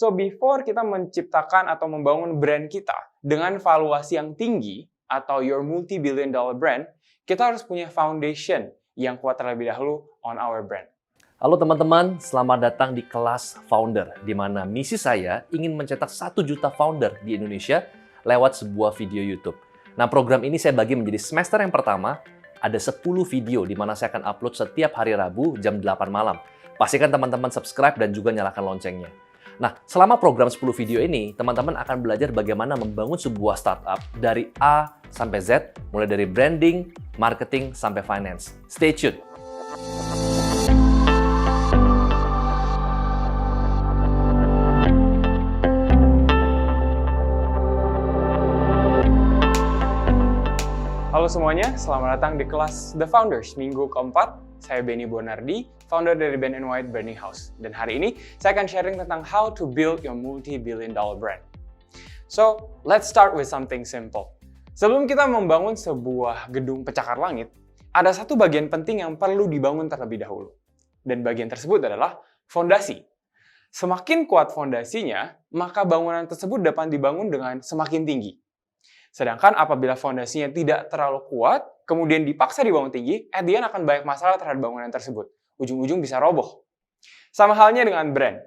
So before kita menciptakan atau membangun brand kita dengan valuasi yang tinggi atau your multi-billion dollar brand, kita harus punya foundation yang kuat terlebih dahulu on our brand. Halo teman-teman, selamat datang di kelas Founder, di mana misi saya ingin mencetak 1 juta founder di Indonesia lewat sebuah video YouTube. Nah, program ini saya bagi menjadi semester yang pertama, ada 10 video di mana saya akan upload setiap hari Rabu jam 8 malam. Pastikan teman-teman subscribe dan juga nyalakan loncengnya. Nah, selama program 10 video ini, teman-teman akan belajar bagaimana membangun sebuah startup dari A sampai Z, mulai dari branding, marketing, sampai finance. Stay tuned! Halo semuanya, selamat datang di kelas The Founders minggu keempat. Saya Benny Bonardi, founder dari Ben & White Branding House. Dan hari ini saya akan sharing tentang how to build your multi-billion dollar brand. So, let's start with something simple. Sebelum kita membangun sebuah gedung pencakar langit, ada satu bagian penting yang perlu dibangun terlebih dahulu. Dan bagian tersebut adalah fondasi. Semakin kuat fondasinya, maka bangunan tersebut dapat dibangun dengan semakin tinggi. Sedangkan apabila fondasinya tidak terlalu kuat, kemudian dipaksa dibangun tinggi, at the end akan banyak masalah terhadap bangunan tersebut. Ujung-ujung bisa roboh. Sama halnya dengan brand.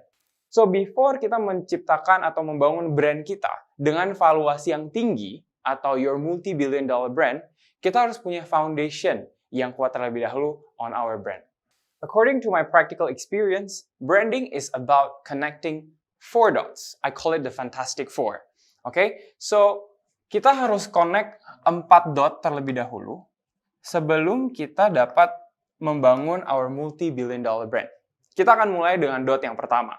So, before kita menciptakan atau membangun brand kita dengan valuasi yang tinggi, atau your multi-billion dollar brand, kita harus punya foundation yang kuat terlebih dahulu on our brand. According to my practical experience, branding is about connecting 4 dots. I call it the Fantastic Four. Okay? So, kita harus connect 4 dot terlebih dahulu sebelum kita dapat membangun our multi-billion dollar brand. Kita akan mulai dengan dot yang pertama.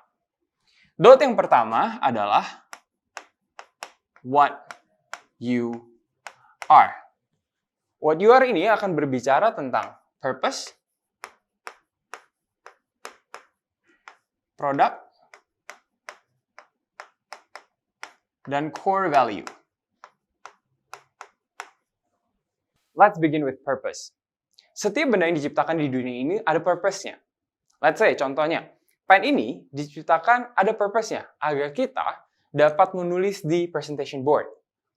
Dot yang pertama adalah what you are. What you are ini akan berbicara tentang purpose, product, dan core value. Let's begin with purpose. Setiap benda yang diciptakan di dunia ini ada purpose-nya. Let's say, contohnya, pen ini diciptakan ada purpose-nya agar kita dapat menulis di presentation board.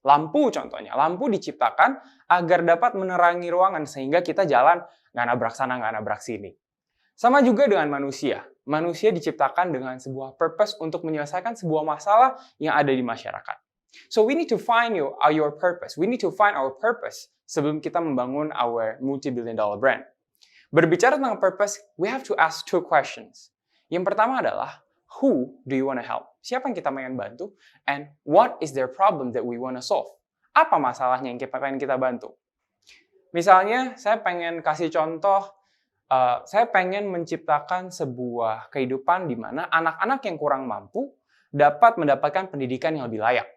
Lampu contohnya, lampu diciptakan agar dapat menerangi ruangan sehingga kita jalan nggak nabrak sana, nggak nabrak sini. Sama juga dengan manusia. Manusia diciptakan dengan sebuah purpose untuk menyelesaikan sebuah masalah yang ada di masyarakat. So we need to find your purpose. We need to find our purpose sebelum kita membangun our multi-billion dollar brand. Berbicara tentang purpose, we have to ask 2 questions. Yang pertama adalah, who do you want to help? Siapa yang kita pengen bantu? And what is their problem that we want to solve? Apa masalahnya yang pengen kita bantu? Misalnya, saya pengen kasih contoh, saya pengen menciptakan sebuah kehidupan di mana anak-anak yang kurang mampu dapat mendapatkan pendidikan yang lebih layak.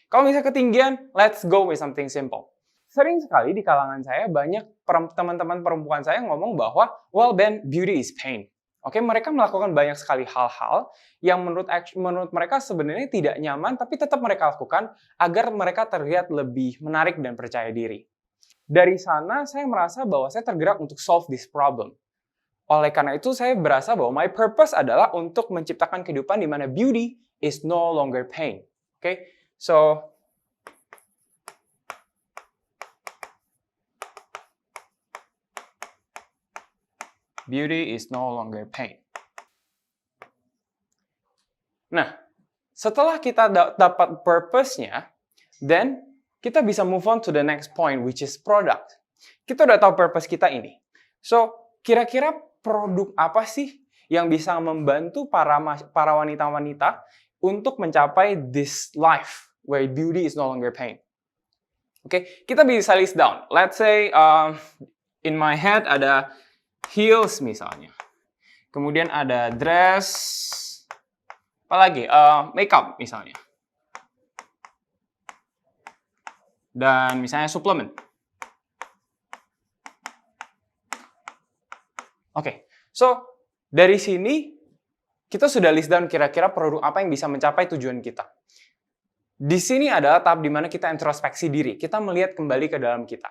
Kalau misalnya ketinggian, let's go with something simple. Sering sekali di kalangan saya banyak teman-teman perempuan saya ngomong bahwa, well Ben, beauty is pain. Oke, mereka melakukan banyak sekali hal-hal yang menurut mereka sebenarnya tidak nyaman, tapi tetap mereka lakukan agar mereka terlihat lebih menarik dan percaya diri. Dari sana saya merasa bahwa saya tergerak untuk solve this problem. Oleh karena itu saya berasa bahwa my purpose adalah untuk menciptakan kehidupan di mana beauty is no longer pain. Oke? So, beauty is no longer pain. Nah, setelah kita dapat purpose-nya, then kita bisa move on to the next point, which is product. Kita udah tahu purpose kita ini. So, kira-kira produk apa sih yang bisa membantu para wanita-wanita untuk mencapai this life where beauty is no longer pain? Oke, kita bisa list down. Let's say in my head ada heels misalnya. Kemudian ada dress, apalagi makeup misalnya. Dan misalnya suplemen. Oke, so dari sini kita sudah list down kira-kira produk apa yang bisa mencapai tujuan kita. Di sini adalah tahap di mana kita introspeksi diri. Kita melihat kembali ke dalam kita.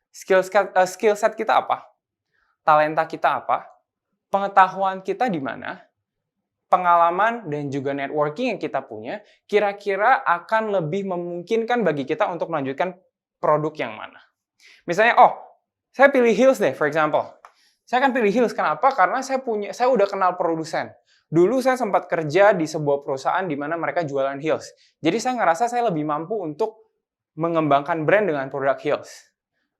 Skill set kita apa? Talenta kita apa? Pengetahuan kita di mana? pengalaman dan juga networking yang kita punya, kira-kira akan lebih memungkinkan bagi kita untuk melanjutkan produk yang mana. Misalnya, saya pilih heels deh, for example. Saya akan pilih heels, kenapa? Karena saya udah kenal produsen. Dulu saya sempat kerja di sebuah perusahaan di mana mereka jualan heels. Jadi saya ngerasa saya lebih mampu untuk mengembangkan brand dengan produk heels.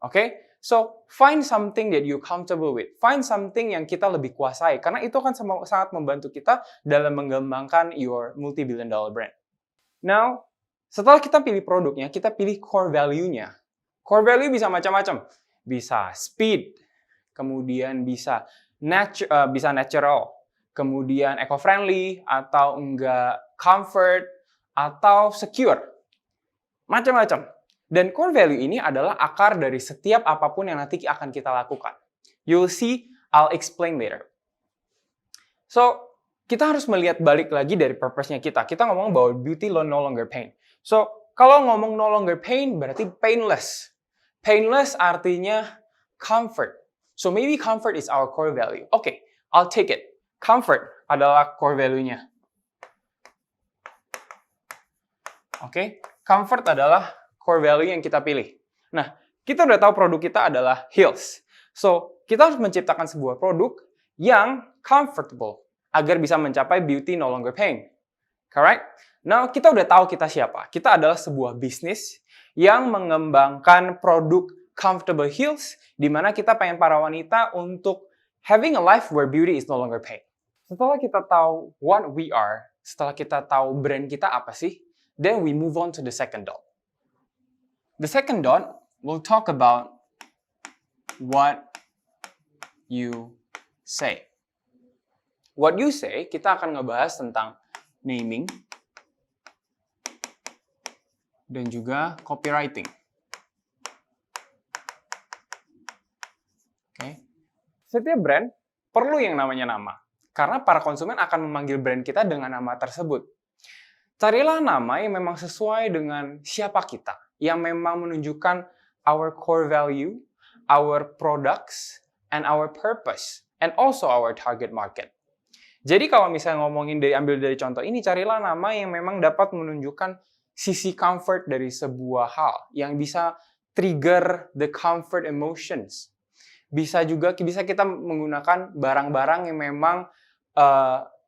Oke? So, find something that you comfortable with. Find something yang kita lebih kuasai. Karena itu akan sangat membantu kita dalam mengembangkan your multi-billion dollar brand. Now, setelah kita pilih produknya, kita pilih core value-nya. Core value bisa macam-macam. Bisa speed, kemudian bisa natural, kemudian eco-friendly, atau enggak comfort, atau secure. Macam-macam. Dan core value ini adalah akar dari setiap apapun yang nanti akan kita lakukan. You'll see, I'll explain later. So, kita harus melihat balik lagi dari purpose-nya kita. Kita ngomong bahwa beauty no longer pain. So, kalau ngomong no longer pain, berarti painless. Painless artinya comfort. So, maybe comfort is our core value. Okay, I'll take it. Comfort adalah core value-nya. Okay, comfort adalah core value yang kita pilih. Nah, kita udah tahu produk kita adalah heels. So, kita harus menciptakan sebuah produk yang comfortable agar bisa mencapai beauty no longer pain. Correct? Nah, kita udah tahu kita siapa. Kita adalah sebuah bisnis yang mengembangkan produk comfortable heels di mana kita pengen para wanita untuk having a life where beauty is no longer pain. Setelah kita tahu what we are, setelah kita tahu brand kita apa sih, then we move on to the second dot. The second dot, we'll talk about what you say. What you say, kita akan ngebahas tentang naming dan juga copywriting. Okay. Setiap brand perlu yang namanya nama, karena para konsumen akan memanggil brand kita dengan nama tersebut. Carilah nama yang memang sesuai dengan siapa kita, yang memang menunjukkan our core value, our products, and our purpose, and also our target market. Jadi kalau misalnya ambil dari contoh ini, carilah nama yang memang dapat menunjukkan sisi comfort dari sebuah hal, yang bisa trigger the comfort emotions. Bisa kita menggunakan barang-barang yang memang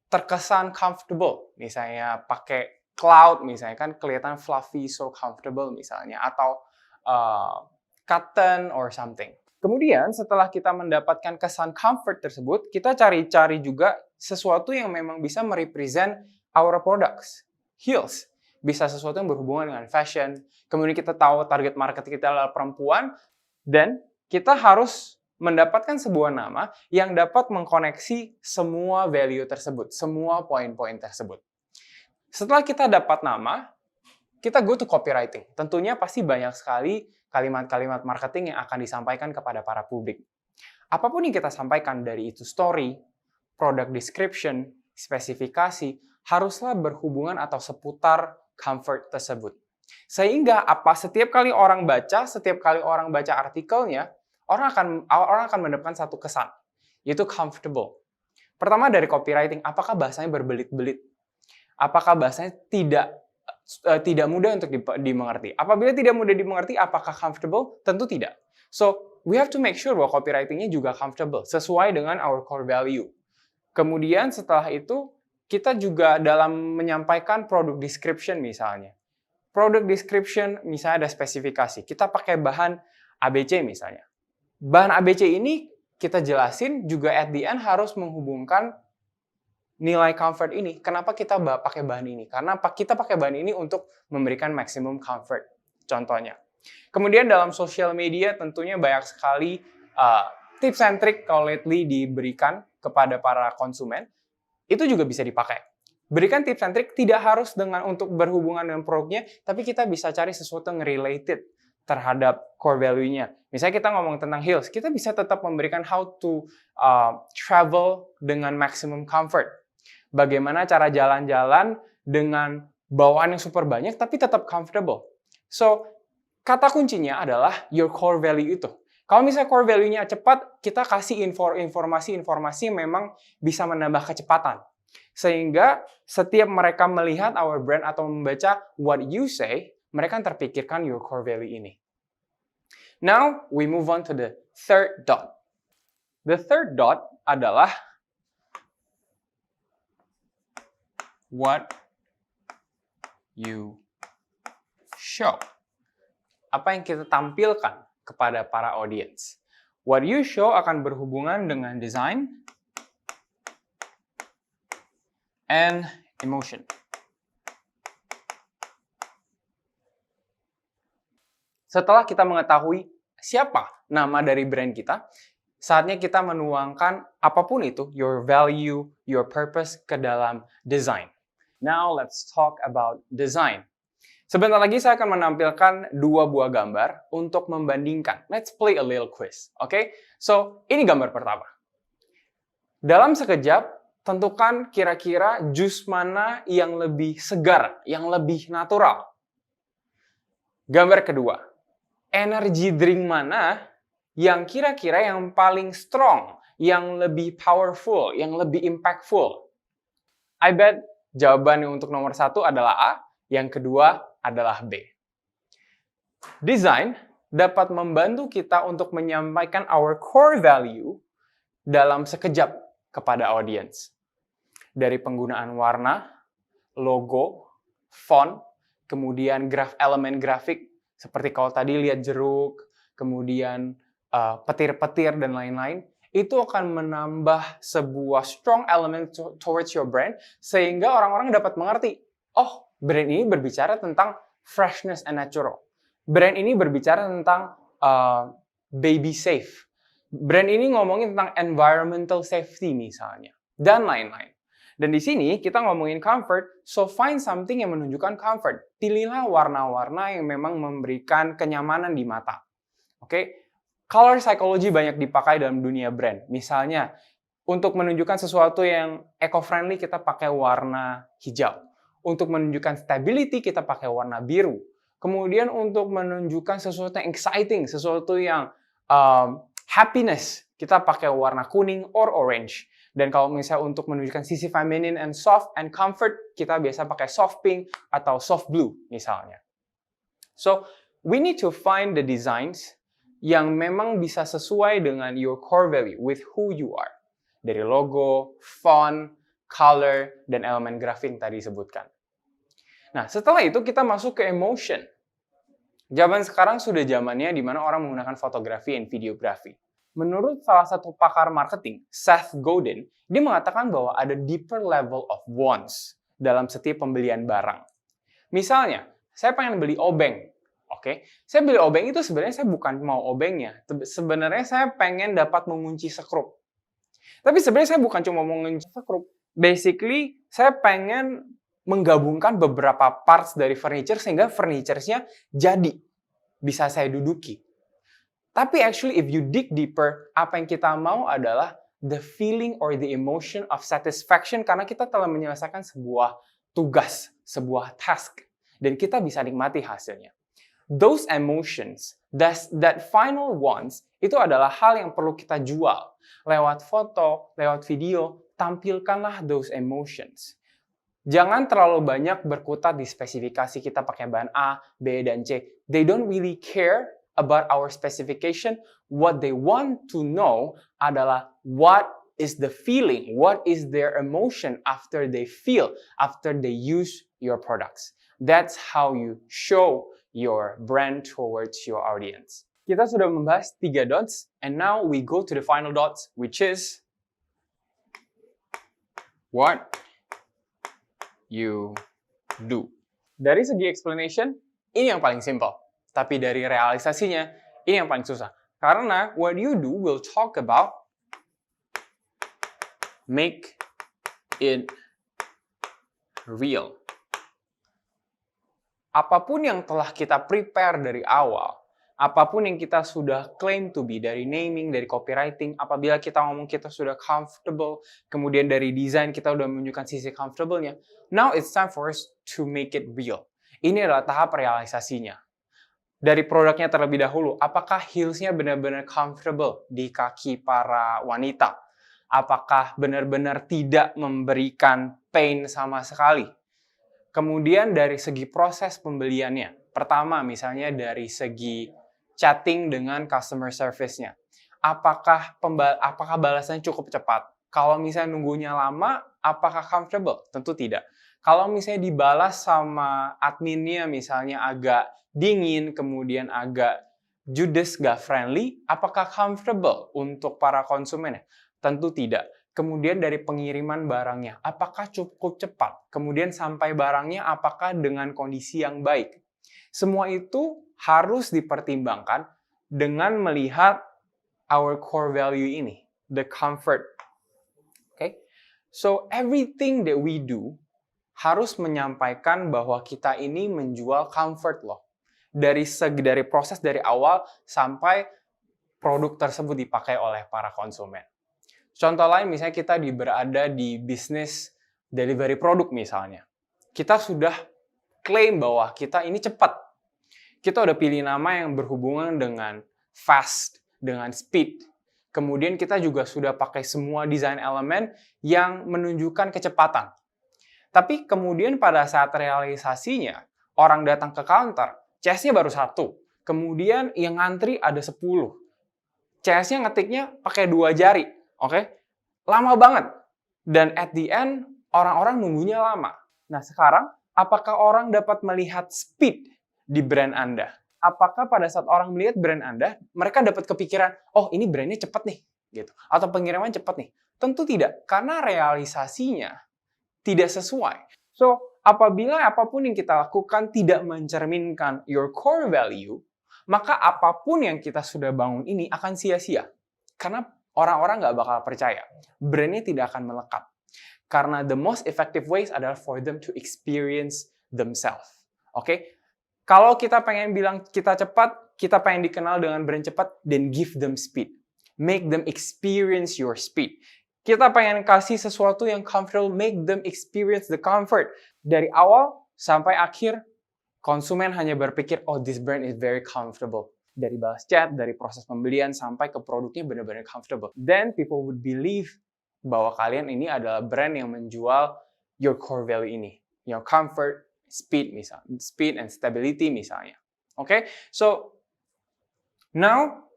terkesan comfortable, misalnya pakai cloud, misalnya kan kelihatan fluffy, so comfortable misalnya, atau cotton or something. Kemudian setelah kita mendapatkan kesan comfort tersebut, kita cari-cari juga sesuatu yang memang bisa merepresent our products. Heels bisa sesuatu yang berhubungan dengan fashion. Kemudian kita tahu target market kita adalah perempuan, dan kita harus mendapatkan sebuah nama yang dapat mengkoneksi semua value tersebut, semua poin-poin tersebut. Setelah kita dapat nama, kita go to copywriting. Tentunya pasti banyak sekali kalimat-kalimat marketing yang akan disampaikan kepada para publik. Apapun yang kita sampaikan, dari itu story, product description, spesifikasi, haruslah berhubungan atau seputar comfort tersebut. Sehingga setiap kali orang baca artikelnya, orang akan mendapatkan satu kesan, yaitu comfortable. Pertama dari copywriting, apakah bahasanya berbelit-belit? Apakah bahasanya tidak mudah untuk dimengerti? Apabila tidak mudah dimengerti, apakah comfortable? Tentu tidak. So, we have to make sure bahwa copywriting-nya juga comfortable, sesuai dengan our core value. Kemudian setelah itu, kita juga dalam menyampaikan product description misalnya. Product description misalnya ada spesifikasi. Kita pakai bahan ABC misalnya. Bahan ABC ini kita jelasin juga at the end harus menghubungkan nilai comfort ini. Kenapa kita pakai bahan ini? Karena kita pakai bahan ini untuk memberikan maximum comfort. Contohnya. Kemudian dalam social media tentunya banyak sekali tips and trick kalau lately diberikan kepada para konsumen. Itu juga bisa dipakai. Berikan tips and trick tidak harus untuk berhubungan dengan produknya, tapi kita bisa cari sesuatu yang related terhadap core value-nya. Misalnya kita ngomong tentang heels, kita bisa tetap memberikan how to travel dengan maximum comfort. Bagaimana cara jalan-jalan dengan bawaan yang super banyak, tapi tetap comfortable. So, kata kuncinya adalah your core value itu. Kalau misalnya core value-nya cepat, kita kasih informasi-informasi yang memang bisa menambah kecepatan. Sehingga setiap mereka melihat our brand atau membaca what you say, mereka terpikirkan your core value ini. Now, we move on to the third dot. The third dot adalah what you show. Apa yang kita tampilkan kepada para audience. What you show akan berhubungan dengan design and emotion. Setelah kita mengetahui siapa nama dari brand kita, saatnya kita menuangkan apapun itu, your value, your purpose ke dalam design. Now let's talk about design. Sebentar lagi saya akan menampilkan dua buah gambar untuk membandingkan. Let's play a little quiz, okay? So, ini gambar pertama. Dalam sekejap, tentukan kira-kira jus mana yang lebih segar, yang lebih natural. Gambar kedua, energy drink mana yang kira-kira yang paling strong, yang lebih powerful, yang lebih impactful. I bet jawaban untuk nomor 1 adalah A, yang kedua adalah B. Design dapat membantu kita untuk menyampaikan our core value dalam sekejap kepada audience. Dari penggunaan warna, logo, font, kemudian elemen grafik, seperti kalau tadi lihat jeruk, kemudian petir-petir dan lain-lain, itu akan menambah sebuah strong element towards your brand, sehingga orang-orang dapat mengerti, oh, brand ini berbicara tentang freshness and natural. Brand ini berbicara tentang baby safe. Brand ini ngomongin tentang environmental safety misalnya, dan lain-lain. Dan di sini kita ngomongin comfort, so find something yang menunjukkan comfort. Pilihlah warna-warna yang memang memberikan kenyamanan di mata. Oke? Color psychology banyak dipakai dalam dunia brand. Misalnya, untuk menunjukkan sesuatu yang eco-friendly, kita pakai warna hijau. Untuk menunjukkan stability, kita pakai warna biru. Kemudian untuk menunjukkan sesuatu yang exciting, sesuatu yang happiness, kita pakai warna kuning or orange. Dan kalau misalnya untuk menunjukkan sisi feminine and soft and comfort, kita biasa pakai soft pink atau soft blue misalnya. So, we need to find the designs yang memang bisa sesuai dengan your core value, with who you are. Dari logo, font, color, dan elemen grafik yang tadi disebutkan. Nah, setelah itu kita masuk ke emotion. Zaman sekarang sudah zamannya di mana orang menggunakan fotografi dan videografi. Menurut salah satu pakar marketing, Seth Godin, dia mengatakan bahwa ada deeper level of wants dalam setiap pembelian barang. Misalnya, saya pengen beli obeng. Oke, saya beli obeng itu sebenarnya saya bukan mau obengnya. Sebenarnya saya pengen dapat mengunci sekrup. Tapi sebenarnya saya bukan cuma mau mengunci sekrup. Basically, saya pengen menggabungkan beberapa parts dari furniture sehingga furniture-nya jadi bisa saya duduki. Tapi actually if you dig deeper, apa yang kita mau adalah the feeling or the emotion of satisfaction karena kita telah menyelesaikan sebuah tugas, sebuah task, dan kita bisa nikmati hasilnya. Those emotions, that final wants, itu adalah hal yang perlu kita jual. Lewat foto, lewat video, tampilkanlah those emotions. Jangan terlalu banyak berkutat di spesifikasi kita pakai bahan A, B, dan C. They don't really care about our specification. What they want to know adalah what is the feeling, what is their emotion after they feel, after they use your products. That's how you show your brand towards your audience. Kita sudah membahas 3 dots, and now we go to the final dots, which is what you do. Dari segi explanation, ini yang paling simple. Tapi dari realisasinya, ini yang paling susah. Karena what you do will talk about make it real. Apapun yang telah kita prepare dari awal, apapun yang kita sudah claim to be, dari naming, dari copywriting, apabila kita ngomong kita sudah comfortable, kemudian dari desain kita sudah menunjukkan sisi comfortable-nya, now it's time for us to make it real. Ini adalah tahap realisasinya. Dari produknya terlebih dahulu, apakah heels-nya benar-benar comfortable di kaki para wanita? Apakah benar-benar tidak memberikan pain sama sekali? Kemudian dari segi proses pembeliannya. Pertama, misalnya dari segi chatting dengan customer service-nya. Apakah balasannya cukup cepat? Kalau misalnya nunggunya lama, apakah comfortable? Tentu tidak. Kalau misalnya dibalas sama adminnya misalnya agak dingin, kemudian agak judes, gak friendly, apakah comfortable untuk para konsumen? Tentu tidak. Kemudian dari pengiriman barangnya, apakah cukup cepat? Kemudian sampai barangnya, apakah dengan kondisi yang baik? Semua itu harus dipertimbangkan dengan melihat our core value ini, the comfort. Okay? So everything that we do harus menyampaikan bahwa kita ini menjual comfort loh. Dari proses dari awal sampai produk tersebut dipakai oleh para konsumen. Contoh lain misalnya kita berada di bisnis delivery produk misalnya. Kita sudah klaim bahwa kita ini cepat. Kita udah pilih nama yang berhubungan dengan fast, dengan speed. Kemudian kita juga sudah pakai semua desain elemen yang menunjukkan kecepatan. Tapi kemudian pada saat realisasinya, orang datang ke counter, CS-nya baru 1. Kemudian yang ngantri ada 10. CS-nya ngetiknya pakai 2 jari. Oke? Lama banget. Dan at the end, orang-orang nunggunya lama. Nah sekarang, apakah orang dapat melihat speed di brand Anda? Apakah pada saat orang melihat brand Anda, mereka dapat kepikiran, oh ini brandnya cepat nih, gitu, atau pengiriman cepat nih? Tentu tidak, karena realisasinya tidak sesuai. So, apabila apapun yang kita lakukan tidak mencerminkan your core value, maka apapun yang kita sudah bangun ini akan sia-sia. Karena orang-orang nggak bakal percaya. Brandnya tidak akan melekat. Karena the most effective ways adalah for them to experience themselves. Oke? Kalau kita pengen bilang kita cepat, kita pengen dikenal dengan brand cepat, then give them speed. Make them experience your speed. Kita pengen kasih sesuatu yang comfortable, make them experience the comfort. Dari awal sampai akhir, konsumen hanya berpikir, oh this brand is very comfortable. Dari balas chat, dari proses pembelian, sampai ke produknya benar-benar comfortable. Then people would believe bahwa kalian ini adalah brand yang menjual your core value ini. Your comfort, speed misalnya. Speed and stability misalnya. Okay? So, now,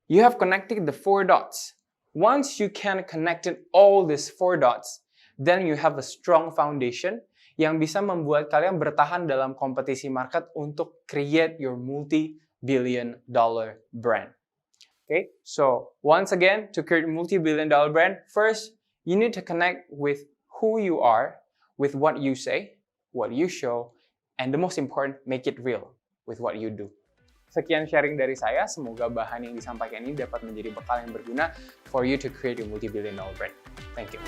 you have connected the 4 dots. Once you can connect all these 4 dots, then you have a strong foundation yang bisa membuat kalian bertahan dalam kompetisi market untuk create your multi-billion dollar brand. Okay, so once again, to create a multi-billion dollar brand, first, you need to connect with who you are, with what you say, what you show, and the most important, make it real with what you do. Sekian sharing dari saya, semoga bahan yang disampaikan ini dapat menjadi bekal yang berguna for you to create a multi-billion dollar brand. Thank you.